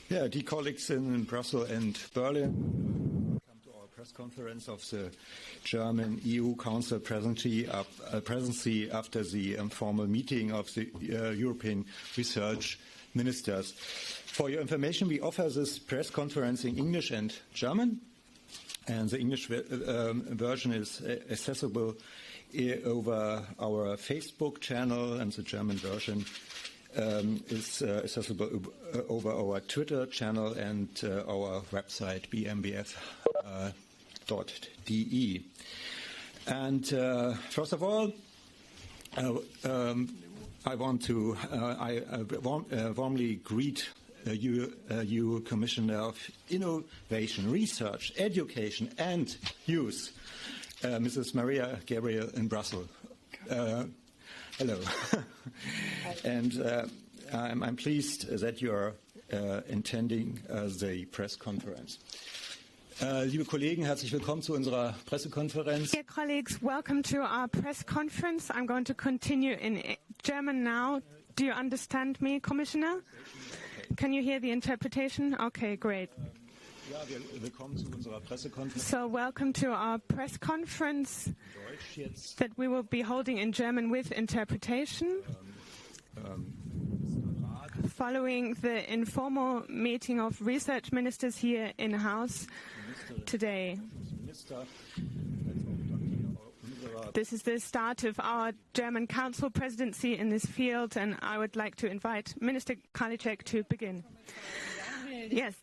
Yeah, dear colleagues in Brussels and Berlin, welcome to our press conference of the German EU Council presidency after the informal meeting of the European research ministers. For your information, we offer this press conference in English and German, and the English version is accessible over our Facebook channel, and the German version is accessible over our Twitter channel and our website bmbf.de. And first of all, I want to warmly greet you, Commissioner of Innovation, Research, Education and Youth, Mrs. Maria Gabriel in Brussels. Hello. And I'm pleased that you are attending the press conference. Liebe Kollegen, herzlich willkommen zu unserer Pressekonferenz. Dear colleagues, welcome to our press conference. I'm going to continue in German now. Do you understand me, Commissioner? Can you hear the interpretation? Okay, great. So welcome to our press conference that we will be holding in German with interpretation. Following the informal meeting of research ministers here in-house today. This is the start of our German Council presidency in this field, and I would like to invite Minister Karliczek to begin. Yes,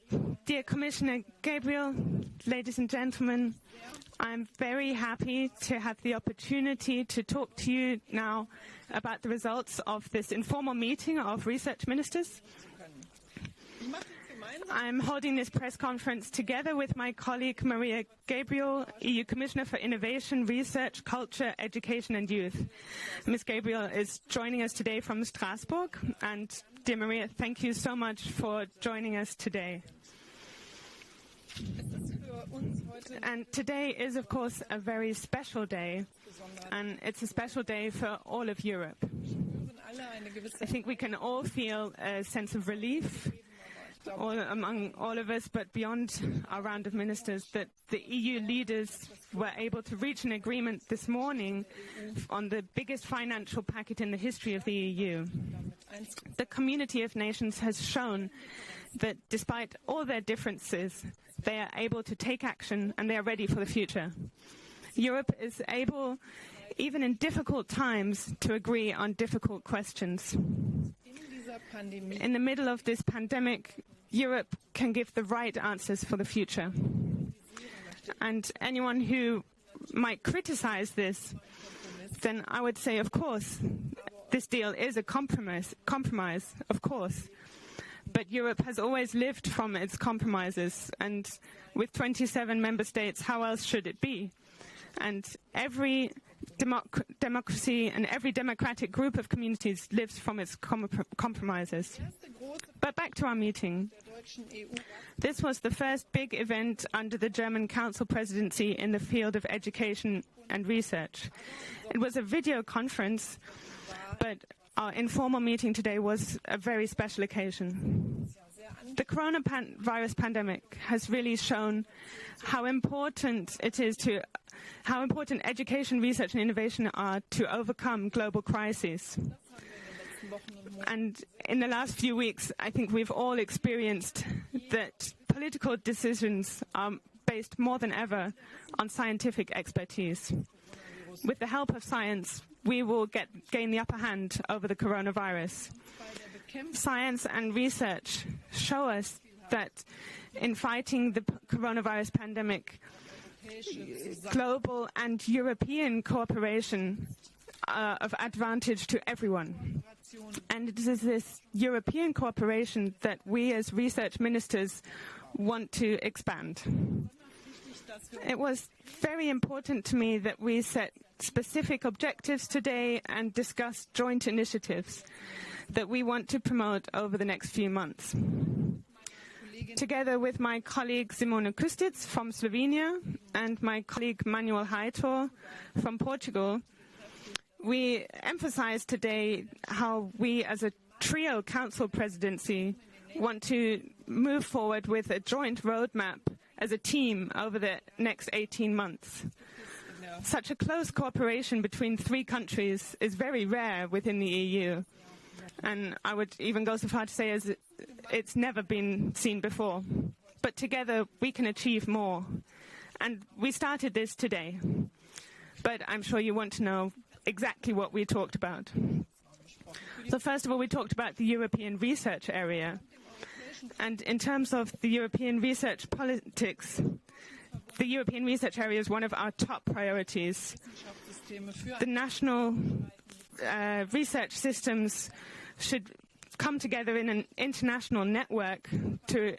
dear Commissioner Gabriel, ladies and gentlemen, I'm very happy to have the opportunity to talk to you now about the results of this informal meeting of research ministers. I'm holding this press conference together with my colleague Maria Gabriel, EU Commissioner for Innovation, Research, Culture, Education and Youth. Ms. Gabriel is joining us today from Strasbourg, and dear Maria, thank you so much for joining us today. And today is, of course, a very special day, and it's a special day for all of Europe. I think we can all feel a sense of relief among all of us, but beyond our round of ministers, that the EU leaders were able to reach an agreement this morning on the biggest financial package in the history of the EU. The community of nations has shown that despite all their differences, they are able to take action and they are ready for the future. Europe is able, even in difficult times, to agree on difficult questions. In the middle of this pandemic, Europe can give the right answers for the future. And anyone who might criticize this, then I would say, of course, this deal is a compromise, of course. But Europe has always lived from its compromises, and with 27 member states, how else should it be? And every democracy and every democratic group of communities lives from its compromises. But back to our meeting. This was the first big event under the German Council presidency in the field of education and research. It was a video conference, but our informal meeting today was a very special occasion. The coronavirus pandemic has really shown how important it is how important education, research and innovation are to overcome global crises. And in the last few weeks, I think we've all experienced that political decisions are based more than ever on scientific expertise. With the help of science, we will gain the upper hand over the coronavirus. Science and research show us that in fighting the coronavirus pandemic, global and European cooperation are of advantage to everyone. And it is this European cooperation that we as research ministers want to expand. It was very important to me that we set specific objectives today and discuss joint initiatives that we want to promote over the next few months. Together with my colleague Simone Kustic from Slovenia and my colleague Manuel Heitor from Portugal, we emphasized today how we as a trio council presidency want to move forward with a joint roadmap as a team over the next 18 months. Such a close cooperation between three countries is very rare within the EU. And I would even go so far to say as it's never been seen before. But together we can achieve more. And we started this today. But I'm sure you want to know exactly what we talked about. So first of all, we talked about the European research area. And in terms of the European research politics, the European research area is one of our top priorities. The national research systems should come together in an international network to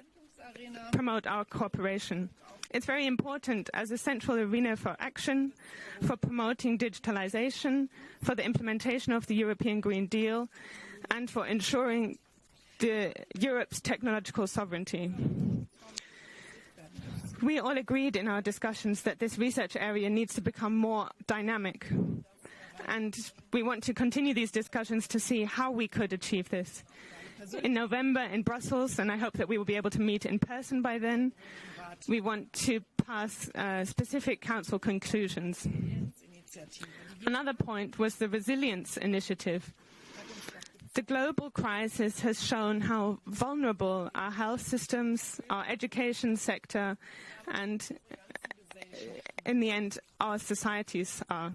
promote our cooperation. It's very important as a central arena for action, for promoting digitalization, for the implementation of the European Green Deal, and for ensuring Europe's technological sovereignty. We all agreed in our discussions that this research area needs to become more dynamic. And we want to continue these discussions to see how we could achieve this. In November in Brussels, and I hope that we will be able to meet in person by then, we want to pass specific council conclusions. Another point was the resilience initiative. The global crisis has shown how vulnerable our health systems, our education sector, and in the end, our societies are.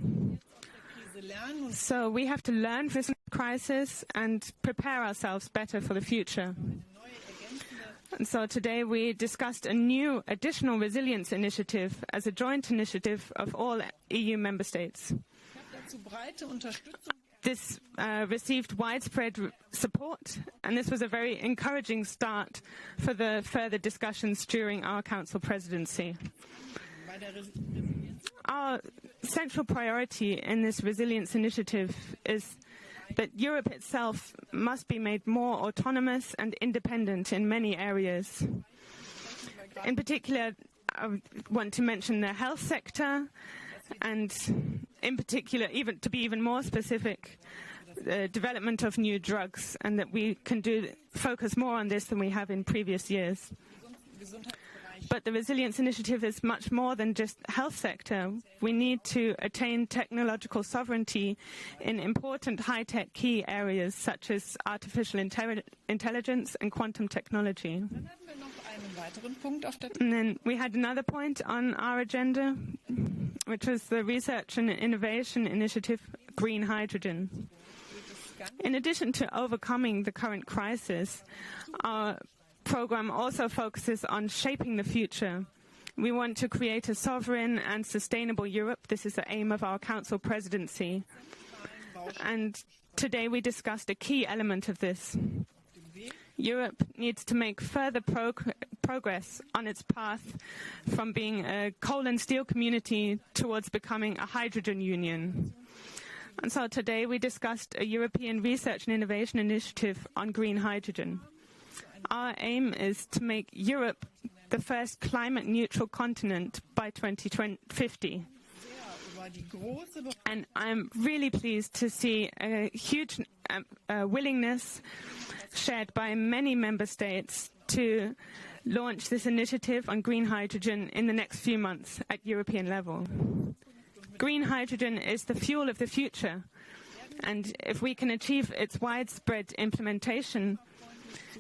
So we have to learn from this crisis and prepare ourselves better for the future. And so today we discussed a new additional resilience initiative as a joint initiative of all EU member states. This received widespread support, and this was a very encouraging start for the further discussions during our Council presidency. Our central priority in this resilience initiative is that Europe itself must be made more autonomous and independent in many areas. In particular, I want to mention the health sector, and in particular, even to be even more specific, the development of new drugs, and that we can focus more on this than we have in previous years. But the resilience initiative is much more than just health sector. We need to attain technological sovereignty in important high-tech key areas such as artificial intelligence and quantum technology. And then we had another point on our agenda, which was the research and innovation initiative, Green Hydrogen. In addition to overcoming the current crisis, our program also focuses on shaping the future. We want to create a sovereign and sustainable Europe. This is the aim of our Council presidency. And today we discussed a key element of this. Europe needs to make further progress on its path from being a coal and steel community towards becoming a hydrogen union. And so today we discussed a European research and innovation initiative on green hydrogen. Our aim is to make Europe the first climate-neutral continent by 2050. And I'm really pleased to see a huge willingness shared by many member states to launch this initiative on green hydrogen in the next few months at European level. Green hydrogen is the fuel of the future, and if we can achieve its widespread implementation,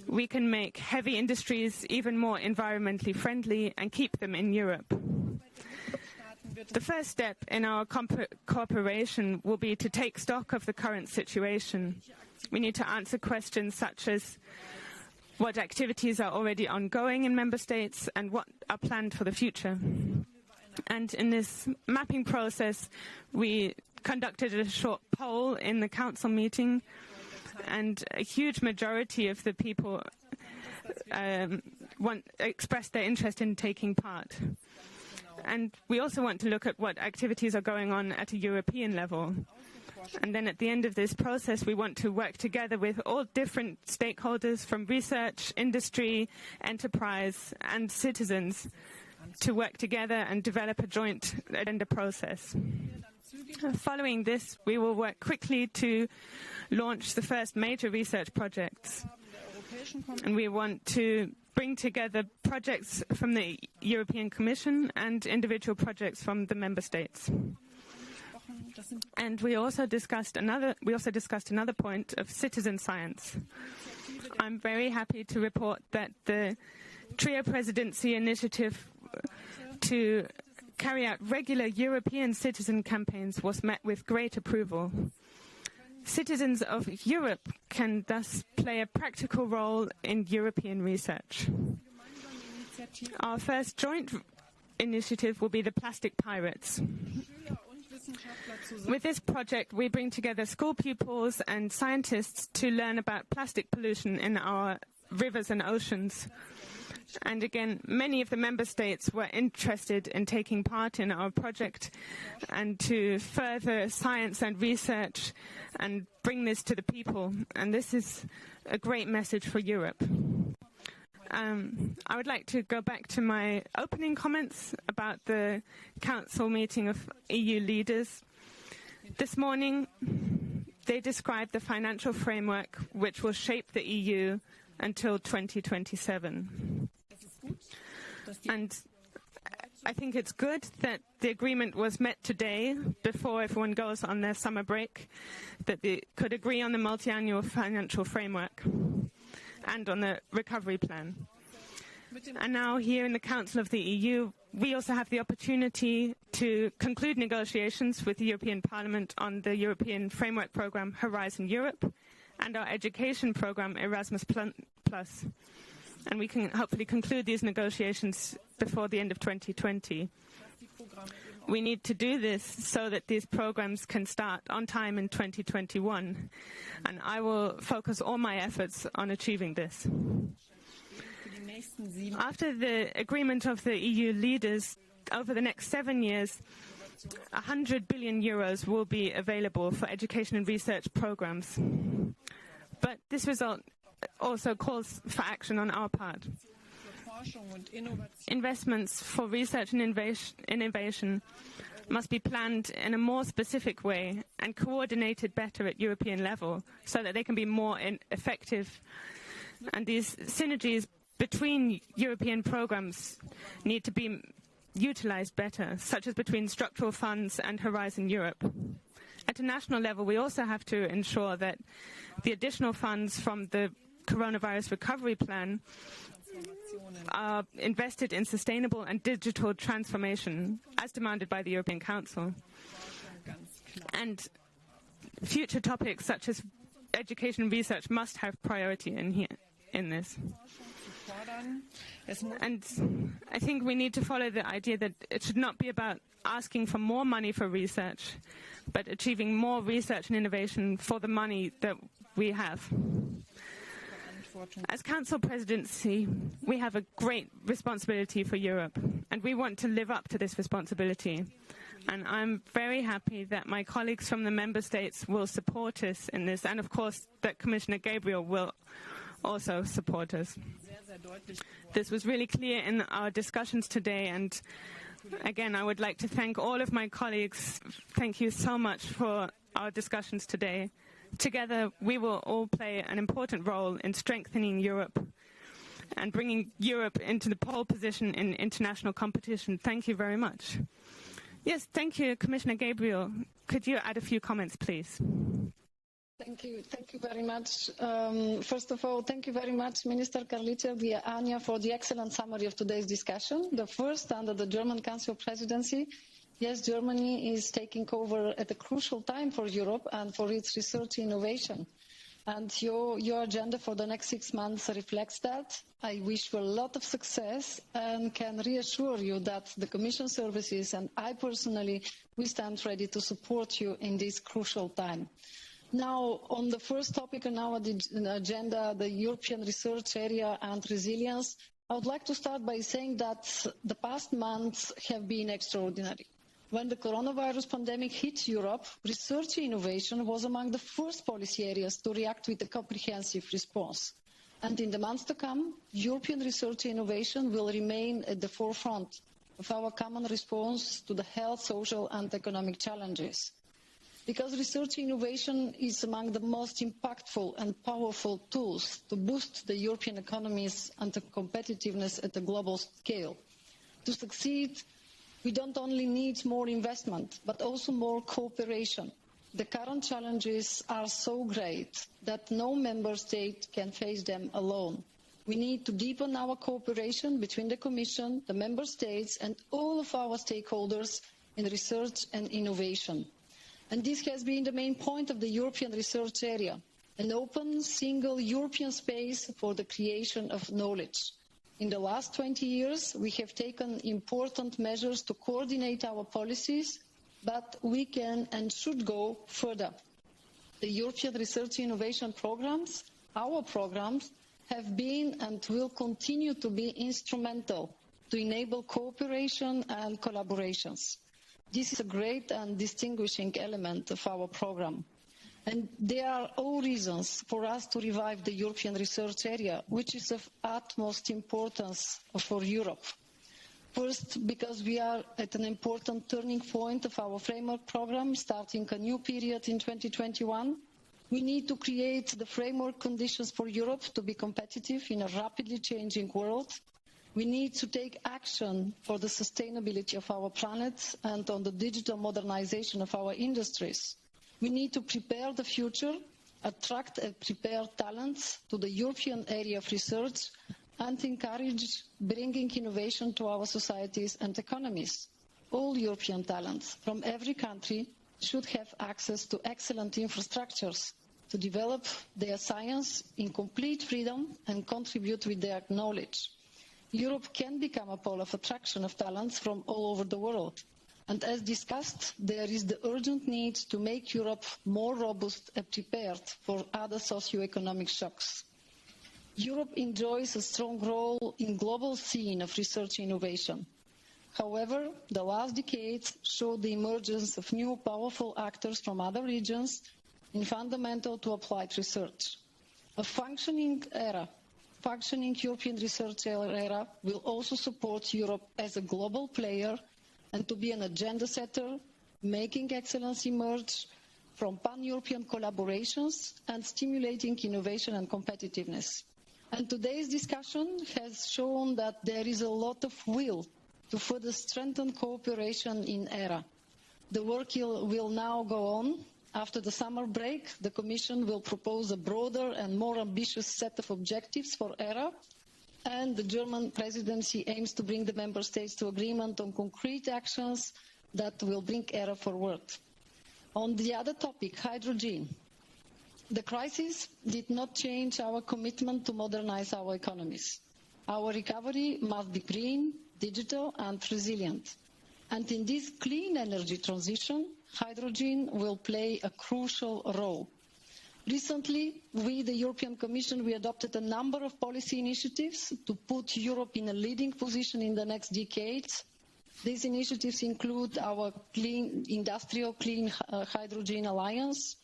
we can make heavy industries even more environmentally friendly and keep them in Europe. The first step in our cooperation will be to take stock of the current situation. We need to answer questions such as what activities are already ongoing in member states and what are planned for the future. And in this mapping process, we conducted a short poll in the council meeting, and a huge majority of the people expressed their interest in taking part. And we also want to look at what activities are going on at a European level. And then at the end of this process, we want to work together with all different stakeholders from research, industry, enterprise, and citizens to work together and develop a joint agenda process. Following this, we will work quickly to launch the first major research projects. And we want to bring together projects from the European Commission and individual projects from the member states. And we also discussed another point of citizen science. I'm very happy to report that the Trio Presidency initiative to carry out regular European citizen campaigns was met with great approval. Citizens of Europe can thus play a practical role in European research. Our first joint initiative will be the Plastic Pirates. With this project, we bring together school pupils and scientists to learn about plastic pollution in our rivers and oceans. And again, many of the member states were interested in taking part in our project and to further science and research and bring this to the people. And this is a great message for Europe. I would like to go back to my opening comments about the Council meeting of EU leaders. This morning, they described the financial framework which will shape the EU until 2027. And I think it's good that the agreement was met today, before everyone goes on their summer break, that they could agree on the multi-annual financial framework and on the recovery plan. And now here in the Council of the EU, we also have the opportunity to conclude negotiations with the European Parliament on the European Framework Programme Horizon Europe and our education programme Erasmus+. And we can hopefully conclude these negotiations before the end of 2020. We need to do this so that these programs can start on time in 2021. And I will focus all my efforts on achieving this. After the agreement of the EU leaders, over the next 7 years, 100 billion euros will be available for education and research programs. But this result also calls for action on our part. Investments for research and innovation must be planned in a more specific way and coordinated better at European level so that they can be more effective. And these synergies between European programs need to be utilized better, such as between structural funds and Horizon Europe. At a national level, we also have to ensure that the additional funds from the coronavirus recovery plan are invested in sustainable and digital transformation, as demanded by the European Council. And future topics such as education and research must have priority in this. And I think we need to follow the idea that it should not be about asking for more money for research, but achieving more research and innovation for the money that we have. As Council Presidency, we have a great responsibility for Europe, and we want to live up to this responsibility. And I'm very happy that my colleagues from the Member States will support us in this, and of course that Commissioner Gabriel will also support us. This was really clear in our discussions today, and again, I would like to thank all of my colleagues. Thank you so much for our discussions today. Together, we will all play an important role in strengthening Europe and bringing Europe into the pole position in international competition. Thank you very much. Yes, thank you, Commissioner Gabriel. Could you add a few comments, please? Thank you very much. First of all, thank you very much, Minister Karliczek, dear Anja, for the excellent summary of today's discussion, the first under the German Council Presidency. Yes, Germany is taking over at a crucial time for Europe and for its research and innovation. And your agenda for the next 6 months reflects that. I wish you a lot of success and can reassure you that the Commission services and I personally, we stand ready to support you in this crucial time. Now, on the first topic on our agenda, the European research area and resilience, I would like to start by saying that the past months have been extraordinary. When the coronavirus pandemic hit Europe, research and innovation was among the first policy areas to react with a comprehensive response. And in the months to come, European research and innovation will remain at the forefront of our common response to the health, social and economic challenges. because research innovation is among the most impactful and powerful tools to boost the European economies and the competitiveness at a global scale. To succeed, we don't only need more investment, but also more cooperation. The current challenges are so great that no member state can face them alone. We need to deepen our cooperation between the Commission, the member states, and all of our stakeholders in research and innovation. And this has been the main point of the European research area, an open, single European space for the creation of knowledge. In the last 20 years, we have taken important measures to coordinate our policies, but we can and should go further. The European Research Innovation Programs, our programs, have been and will continue to be instrumental to enable cooperation and collaborations. This is a great and distinguishing element of our program. And there are all reasons for us to revive the European research area, which is of utmost importance for Europe. First, because we are at an important turning point of our framework program, starting a new period in 2021. We need to create the framework conditions for Europe to be competitive in a rapidly changing world. We need to take action for the sustainability of our planet and on the digital modernization of our industries. We need to prepare the future, attract and prepare talents to the European area of research, and encourage bringing innovation to our societies and economies. All European talents from every country should have access to excellent infrastructures to develop their science in complete freedom and contribute with their knowledge. Europe can become a pole of attraction of talents from all over the world. And as discussed, there is the urgent need to make Europe more robust and prepared for other socio-economic shocks. Europe enjoys a strong role in global scene of research innovation. However, the last decades showed the emergence of new powerful actors from other regions in fundamental to applied research. A functioning European research area will also support Europe as a global player and to be an agenda setter, making excellence emerge from pan-European collaborations and stimulating innovation and competitiveness. And today's discussion has shown that there is a lot of will to further strengthen cooperation in ERA. The work will now go on. After the summer break, the Commission will propose a broader and more ambitious set of objectives for ERA, and the German Presidency aims to bring the Member States to agreement on concrete actions that will bring ERA forward. On the other topic, hydrogen. The crisis did not change our commitment to modernize our economies. Our recovery must be green, digital and resilient. And in this clean energy transition, hydrogen will play a crucial role. Recently, the European Commission, we adopted a number of policy initiatives to put Europe in a leading position in the next decades. These initiatives include our Industrial Clean Hydrogen Alliance.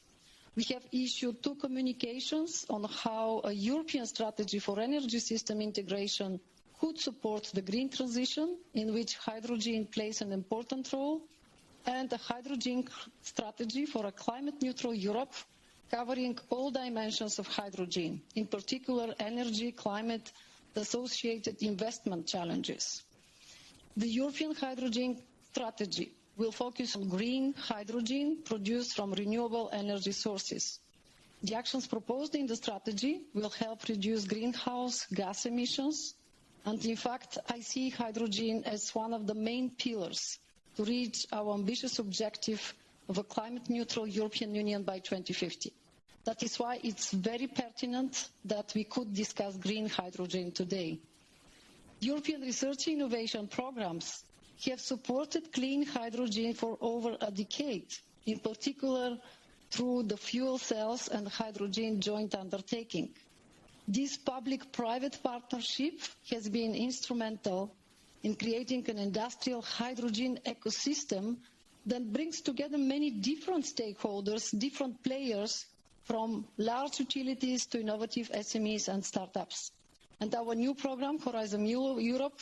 We have issued 2 communications on how a European strategy for energy system integration could support the green transition, in which hydrogen plays an important role, and a hydrogen strategy for a climate-neutral Europe, covering all dimensions of hydrogen, in particular energy, climate, the associated investment challenges. The European hydrogen strategy will focus on green hydrogen produced from renewable energy sources. The actions proposed in the strategy will help reduce greenhouse gas emissions, and in fact, I see hydrogen as one of the main pillars to reach our ambitious objective of a climate-neutral European Union by 2050. That is why it's very pertinent that we could discuss green hydrogen today. European research innovation programs have supported clean hydrogen for over a decade, in particular through the fuel cells and hydrogen joint undertaking. This public-private partnership has been instrumental in creating an industrial hydrogen ecosystem that brings together many different stakeholders, different players, from large utilities to innovative SMEs and startups. And our new program, Horizon Europe,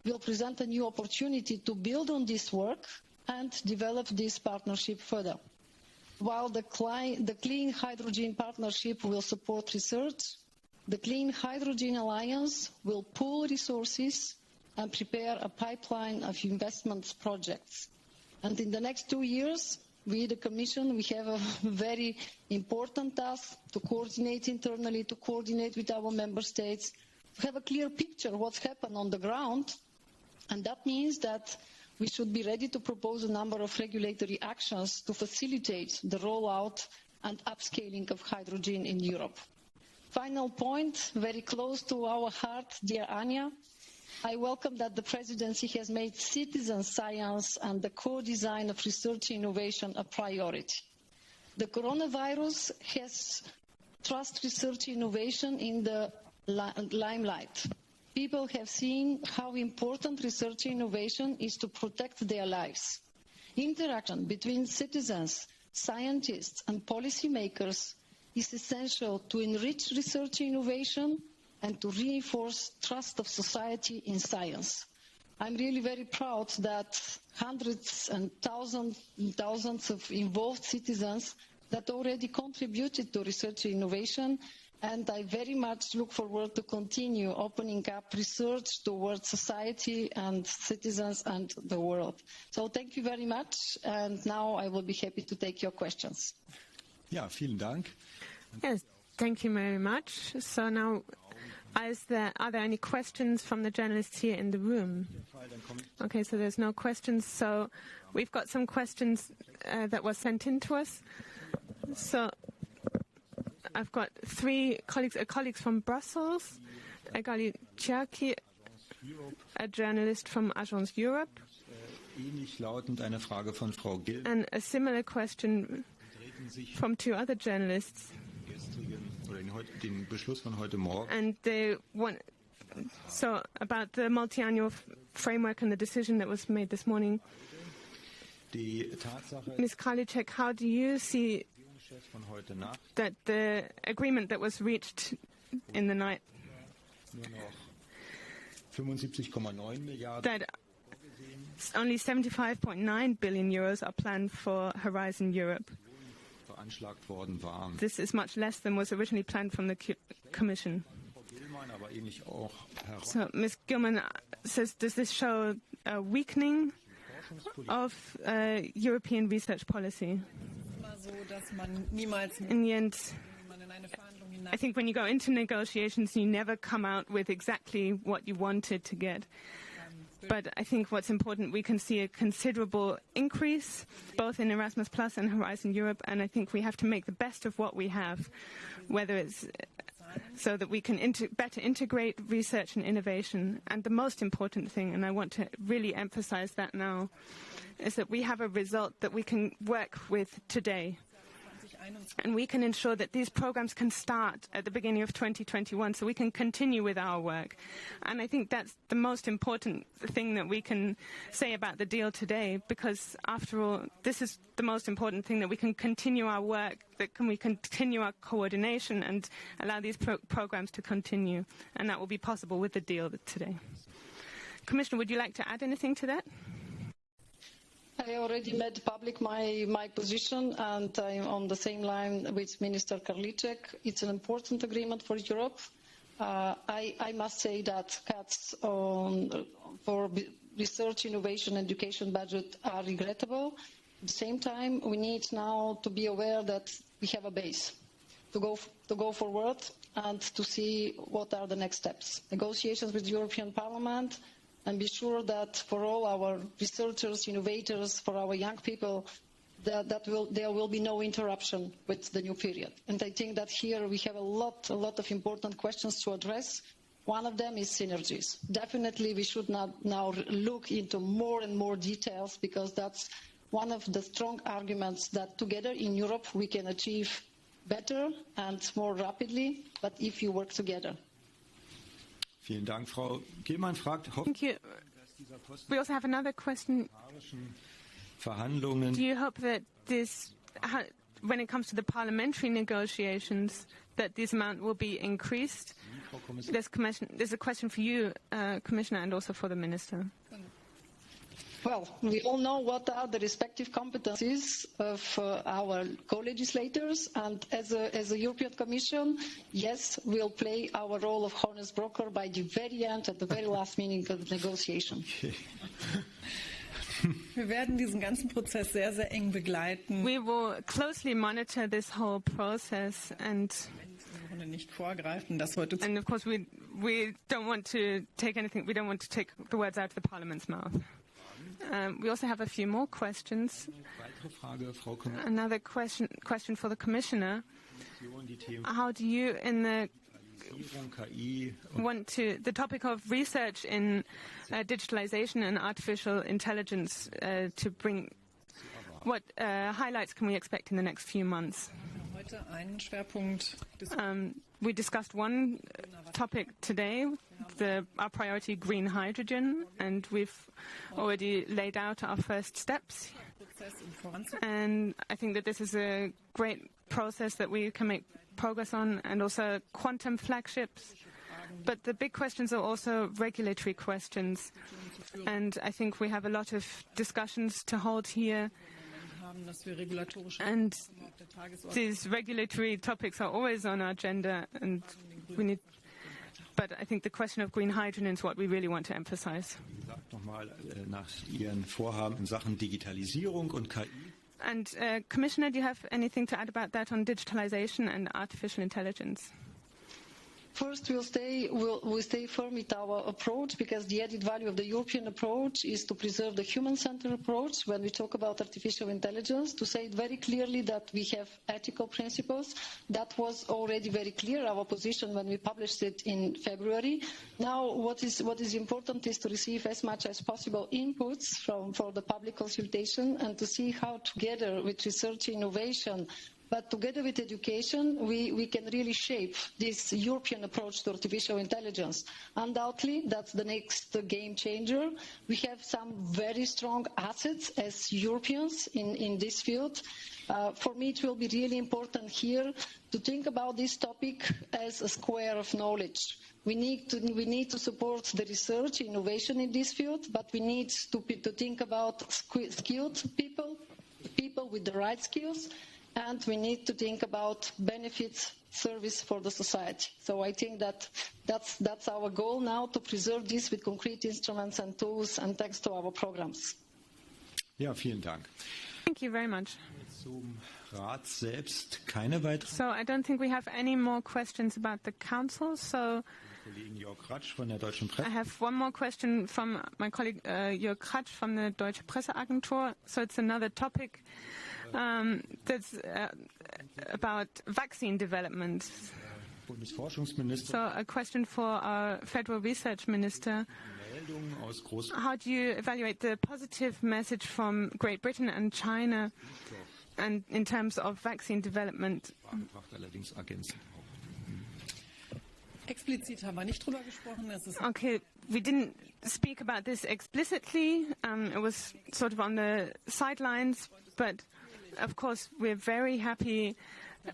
will present a new opportunity to build on this work and develop this partnership further. While the Clean Hydrogen Partnership will support research, the Clean Hydrogen Alliance will pool resources and prepare a pipeline of investment projects. And in the next 2 years, we, the Commission, we have a very important task to coordinate internally, to coordinate with our member states, to have a clear picture of what's happened on the ground. And that means that we should be ready to propose a number of regulatory actions to facilitate the rollout and upscaling of hydrogen in Europe. Final point, very close to our heart, dear Anja, I welcome that the Presidency has made citizen science and the co-design of research innovation a priority. The coronavirus has thrust research innovation in the limelight. People have seen how important research innovation is to protect their lives. Interaction between citizens, scientists and policymakers is essential to enrich research innovation and to reinforce trust of society in science. I'm really very proud that hundreds and thousands of involved citizens that already contributed to research innovation, and I very much look forward to continue opening up research towards society and citizens and the world. So thank you very much, and now I will be happy to take your questions. Ja, vielen Dank. Yes, thank you very much. So now, are there any questions from the journalists here in the room? Okay, so there's no questions. So we've got some questions that were sent in to us. So I've got three colleagues from Brussels, Anja Karliczek, a journalist from Agence Europe, Ähnlich lautend eine Frage von Frau Gill. and a similar question from two other journalists. Den Beschluss von heute Morgen. And they want, so about the multi-annual framework and the decision that was made this morning. Die Tatsache, Ms. Karliczek, how do you see von heute Nacht that the agreement that was reached in the night, nur noch 75,9 Milliarden that only 75.9 billion euros are planned for Horizon Europe? veranschlagt worden waren. This is much less than was originally planned from the Commission. Frau Gillmann, aber ähnlich auch Herr So Ms. Gilman says, does this show a weakening of European research policy? In the end, I think when you go into negotiations, you never come out with exactly what you wanted to get. But I think what's important, we can see a considerable increase, both in Erasmus Plus and Horizon Europe, and I think we have to make the best of what we have, whether it's so that we can better integrate research and innovation. And the most important thing, and I want to really emphasize that now, is that we have a result that we can work with today. And we can ensure that these programs can start at the beginning of 2021, so we can continue with our work. And I think that's the most important thing that we can say about the deal today, because after all, this is the most important thing, that we can continue our work, we continue our coordination and allow these programs to continue. And that will be possible with the deal today. Commissioner, would you like to add anything to that? I already made public my position, and I'm on the same line with Minister Karliczek. It's an important agreement for Europe. I must say that cuts for research, innovation, education budget are regrettable. At the same time, we need now to be aware that we have a base to go forward and to see what are the next steps. Negotiations with the European Parliament, and be sure that for all our researchers, innovators, for our young people, there will be no interruption with the new period. And I think that here we have a lot of important questions to address. One of them is synergies. Definitely we should not now look into more and more details, because that's one of the strong arguments that together in Europe we can achieve better and more rapidly, but if you work together. Vielen Dank, Frau Gillmann fragt, Thank you. We also have another question. Verhandlungen Do you hope that this, when it comes to the parliamentary negotiations, that this amount will be increased? There's a question for you, Commissioner, and also for the Minister. Well, we all know what are the respective competencies of our co-legislators, and as a European Commission, yes, we'll play our role of honest broker by the very end, at the very last meeting of the negotiation. Okay. Wir werden diesen ganzen Prozess sehr, sehr eng begleiten. We will closely monitor this whole process, and nicht vorgreifen, das heute of course we don't want to take anything. We don't want to take the words out of the Parliament's mouth. We also have a few more questions. Another question for the Commissioner. How do you, in the the topic of research in digitalization and artificial intelligence to bring, what highlights can we expect in the next few months? We discussed one topic today, our priority, green hydrogen, and we've already laid out our first steps. And I think that this is a great process that we can make progress on, and also quantum flagships. But the big questions are also regulatory questions. And I think we have a lot of discussions to hold here. And these regulatory topics are always on our agenda, and we need. But I think the question of green hydrogen is what we really want to emphasize. And Commissioner, do you have anything to add about that on digitalization and artificial intelligence? First, we'll stay firm with our approach, because the added value of the European approach is to preserve the human-centered approach when we talk about artificial intelligence, to say it very clearly that we have ethical principles. That was already very clear, our position, when we published it in February. Now, what is important is to receive as much as possible inputs for the public consultation, and to see how, together with research innovation, but together with education, we can really shape this European approach to artificial intelligence. Undoubtedly, that's the next game changer. We have some very strong assets as Europeans in this field. For me, it will be really important here to think about this topic as a square of knowledge. We need to support the research, innovation in this field, but we need to think about skilled people with the right skills, and we need to think about benefits, service for the society. So I think that's our goal now, to preserve this with concrete instruments and tools, and thanks to our programs. Ja, vielen Dank. Thank you very much. Zum Rat selbst keine weitere. So I don't think we have any more questions about the Council. So I have one more question from my colleague Jörg Kratsch from the Deutsche Presseagentur. So it's another topic that's about vaccine development. So a question for our Federal Research Minister. How do you evaluate the positive message from Great Britain and China, and in terms of vaccine development? Okay, we didn't speak about this explicitly. It was sort of on the sidelines, but of course we're very happy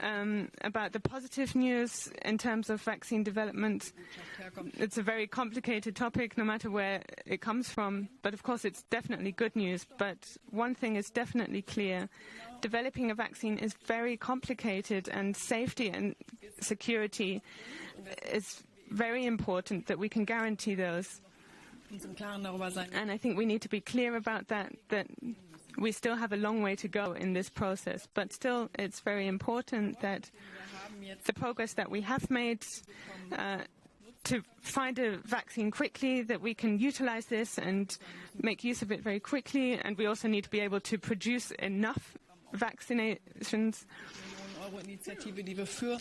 about the positive news in terms of vaccine development. It's a very complicated topic, no matter where it comes from, but of course it's definitely good news. But one thing is definitely clear: developing a vaccine is very complicated, and safety and security is very important, that we can guarantee those. And I think we need to be clear about that we still have a long way to go in this process, but still it's very important that the progress that we have made to find a vaccine quickly, that we can utilize this and make use of it very quickly, and we also need to be able to produce enough vaccinations.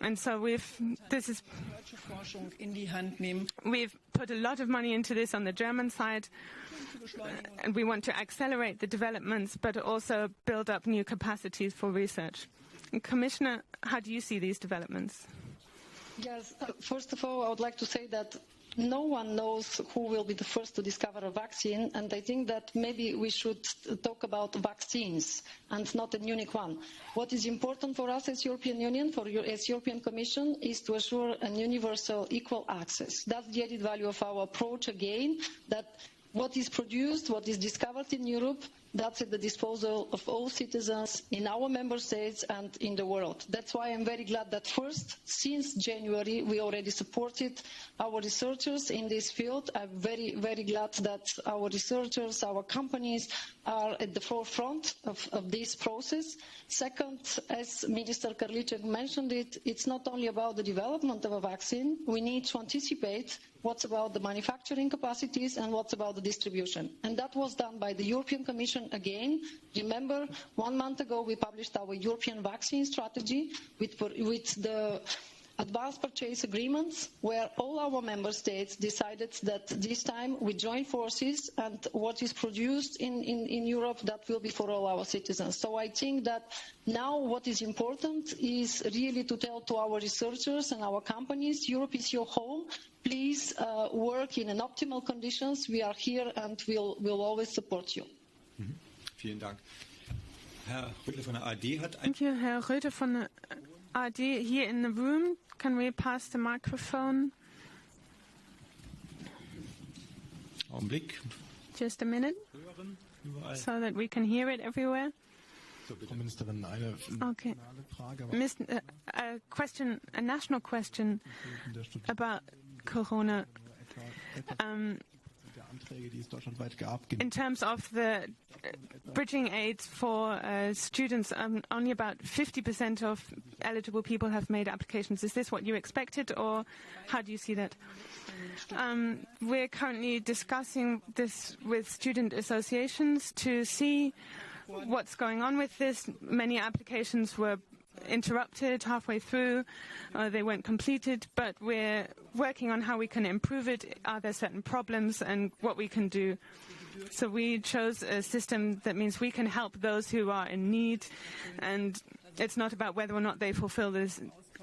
And so we've put a lot of money into this on the German side, and we want to accelerate the developments, but also build up new capacities for research. And Commissioner, how do you see these developments? Yes, first of all, I would like to say that no one knows who will be the first to discover a vaccine, and I think that maybe we should talk about vaccines and not a unique one. What is important for us as European Union, as European Commission, is to assure an universal equal access. That's the added value of our approach again, that what is produced, what is discovered in Europe, that's at the disposal of all citizens in our member states and in the world. That's why I'm very glad that first, since January, we already supported our researchers in this field. I'm very, very glad that our researchers, our companies are at the forefront of this process. Second, as Minister Karliczek mentioned it's not only about the development of a vaccine. We need to anticipate what's about the manufacturing capacities and what's about the distribution. And that was done by the European Commission again. Remember, 1 month ago we published our European vaccine strategy with the advanced purchase agreements, where all our member states decided that this time we join forces, and what is produced in Europe, that will be for all our citizens. So I think that now what is important is really to tell to our researchers and our companies, Europe is your home. Please work in an optimal conditions. We are here and we'll always support you. Vielen Dank. Herr Röthe von der AD hat ein... Thank you, Herr Röthe von der AD here in the room. Can we pass the microphone? Augenblick. Just a minute, Hören, überall. so that we can hear it everywhere. Frau Ministerin, eine Okay. Frage. A national question about Corona. In terms of the bridging aids for students, only about 50% of eligible people have made applications. Is this what you expected, or how do you see that? We're currently discussing this with student associations to see what's going on with this. Many applications were interrupted halfway through, they weren't completed, but we're working on how we can improve it. Are there certain problems and what we can do? So we chose a system that means we can help those who are in need, and it's not about whether or not they fulfill this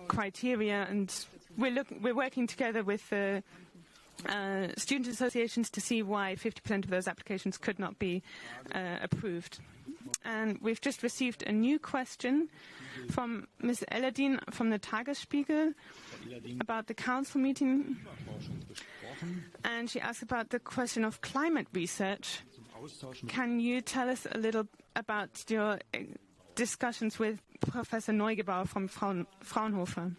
criteria. And we're working together with the student associations to see why 50% of those applications could not be approved. And we've just received a new question from Ms. Eladin from the Tagesspiegel about the council meeting. And she asked about the question of climate research. Can you tell us a little about your discussions with Professor Neugebauer from Fraunhofer?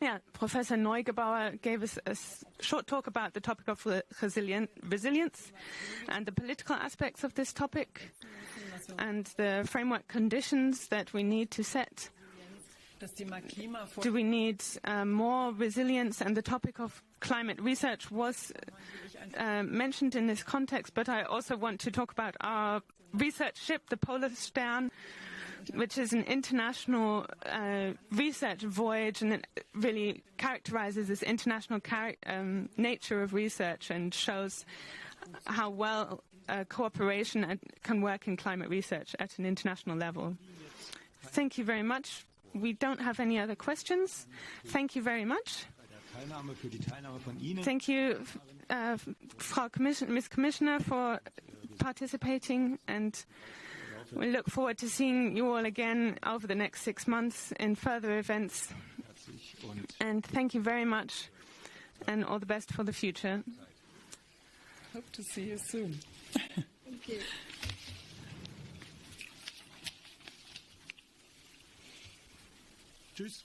Yeah, Professor Neugebauer gave us a short talk about the topic of resilience and the political aspects of this topic and the framework conditions that we need to set. Do we need more resilience? And the topic of climate research was mentioned in this context, but I also want to talk about our research ship, the Polar Stern, which is an international research voyage, and it really characterizes this international nature of research and shows how well cooperation can work in climate research at an international level. Thank you very much. We don't have any other questions. Thank you very much. Thank you, Ms. Commissioner, for participating, and we look forward to seeing you all again over the next 6 months in further events. And thank you very much, and all the best for the future. Hope to see you soon. Thank you. Tschüss.